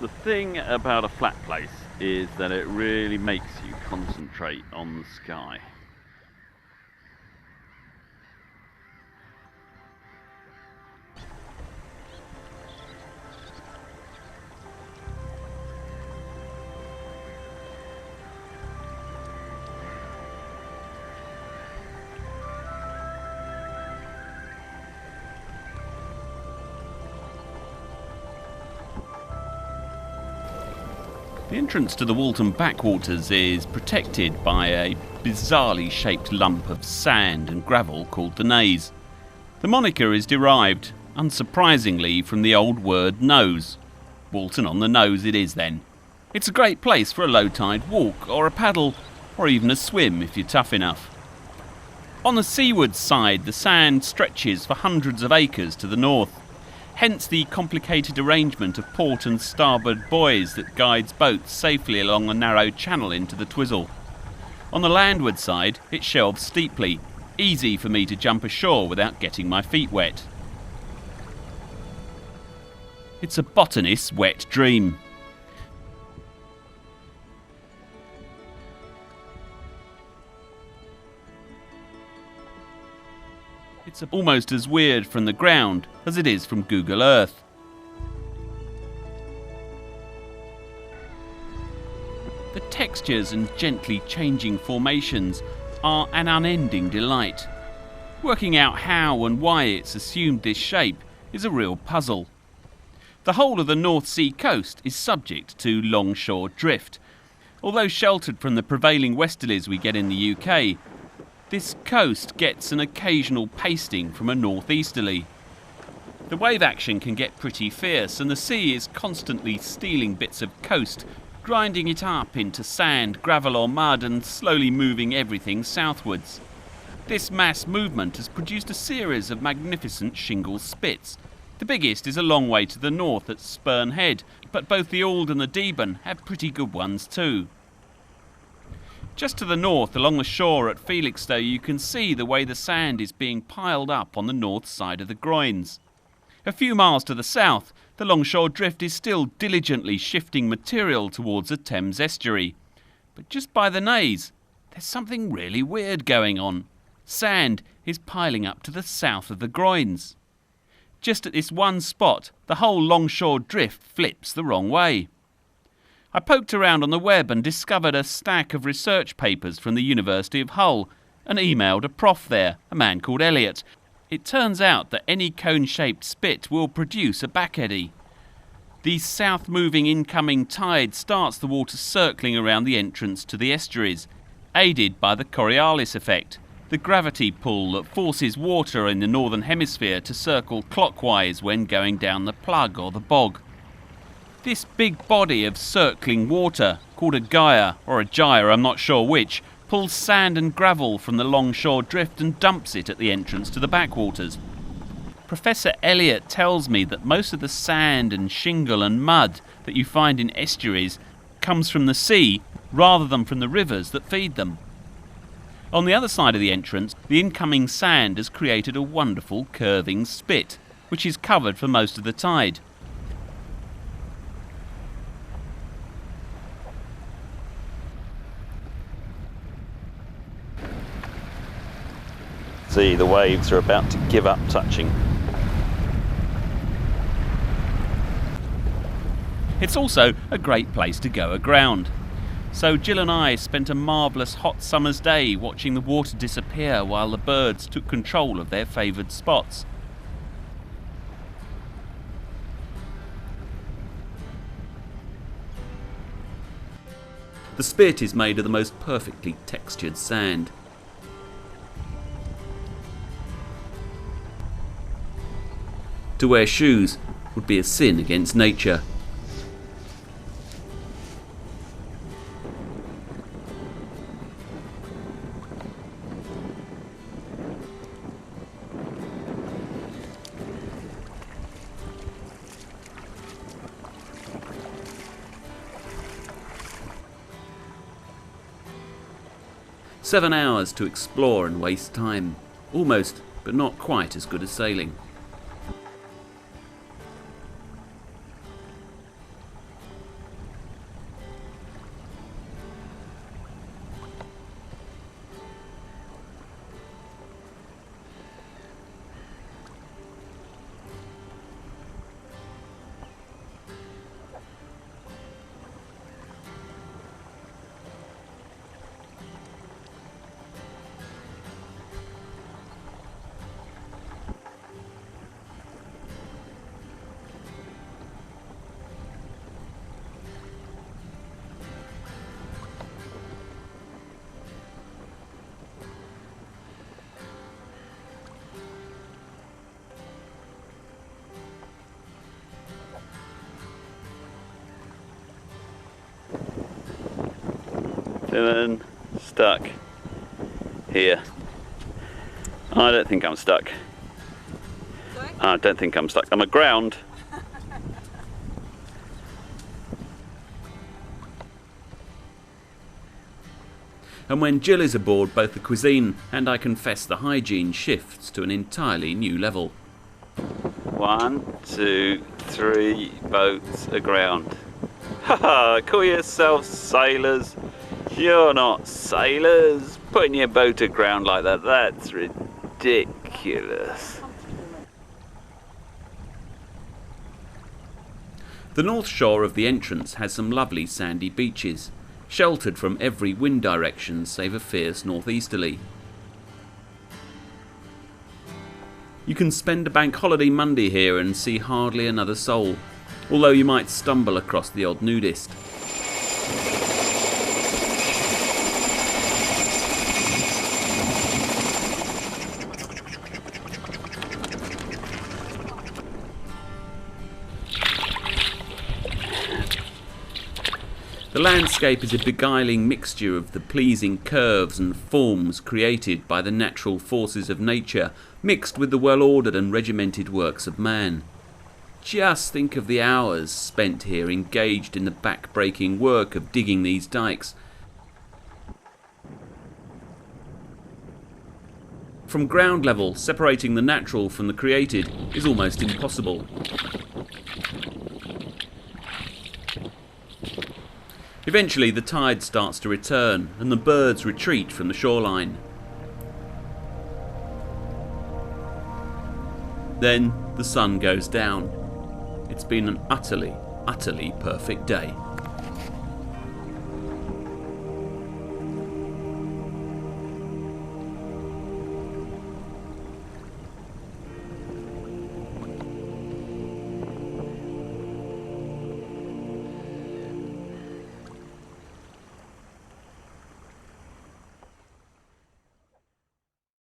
The thing about a flat place is that it really makes you concentrate on the sky. The entrance to the Walton backwaters is protected by a bizarrely shaped lump of sand and gravel called the Naze. The moniker is derived, unsurprisingly, from the old word nose. Walton on the nose it is then. It's a great place for a low tide walk, or a paddle, or even a swim if you're tough enough. On the seaward side, the sand stretches for hundreds of acres to the north. Hence the complicated arrangement of port and starboard buoys that guides boats safely along a narrow channel into the Twizzle. On the landward side, it shelves steeply, easy for me to jump ashore without getting my feet wet. It's a botanist's wet dream. It's almost as weird from the ground as it is from Google Earth. The textures and gently changing formations are an unending delight. Working out how and why it's assumed this shape is a real puzzle. The whole of the North Sea coast is subject to longshore drift. Although sheltered from the prevailing westerlies we get in the UK, this coast gets an occasional pasting from a northeasterly. The wave action can get pretty fierce, and the sea is constantly stealing bits of coast, grinding it up into sand, gravel or mud, and slowly moving everything southwards. This mass movement has produced a series of magnificent shingle spits. The biggest is a long way to the north at Spurn Head, but both the Ald and the Deben have pretty good ones too. Just to the north, along the shore at Felixstowe, you can see the way the sand is being piled up on the north side of the groins. A few miles to the south, the longshore drift is still diligently shifting material towards the Thames estuary. But just by the Naze, there's something really weird going on. Sand is piling up to the south of the groins. Just at this one spot, the whole longshore drift flips the wrong way. I poked around on the web and discovered a stack of research papers from the University of Hull and emailed a prof there, a man called Elliot. It turns out that any cone-shaped spit will produce a back eddy. The south-moving incoming tide starts the water circling around the entrance to the estuaries, aided by the Coriolis effect, the gravity pull that forces water in the northern hemisphere to circle clockwise when going down the plug or the bog. This big body of circling water, called a gyre or a gyre, I'm not sure which, pulls sand and gravel from the longshore drift and dumps it at the entrance to the backwaters. Professor Elliot tells me that most of the sand and shingle and mud that you find in estuaries comes from the sea rather than from the rivers that feed them. On the other side of the entrance, the incoming sand has created a wonderful curving spit, which is covered for most of the tide. See, the waves are about to give up touching. It's also a great place to go aground. So Jill and I spent a marvellous hot summer's day watching the water disappear while the birds took control of their favoured spots. The spit is made of the most perfectly textured sand. To wear shoes would be a sin against nature. "7 hours to explore and waste time. Almost, but not quite as good as sailing." Dylan, stuck here. I don't think I'm stuck. Sorry? I don't think I'm stuck. I'm aground. And when Jill is aboard, both the cuisine and, I confess, the hygiene shifts to an entirely new level. 1, 2, 3 boats aground. Haha, call yourselves sailors. You're not sailors. Putting your boat aground like that, that's ridiculous. The north shore of the entrance has some lovely sandy beaches, sheltered from every wind direction save a fierce northeasterly. You can spend a bank holiday Monday here and see hardly another soul, although you might stumble across the odd nudist. The landscape is a beguiling mixture of the pleasing curves and forms created by the natural forces of nature, mixed with the well-ordered and regimented works of man. Just think of the hours spent here engaged in the back-breaking work of digging these dikes. From ground level, separating the natural from the created is almost impossible. Eventually the tide starts to return and the birds retreat from the shoreline. Then the sun goes down. It's been an utterly perfect day.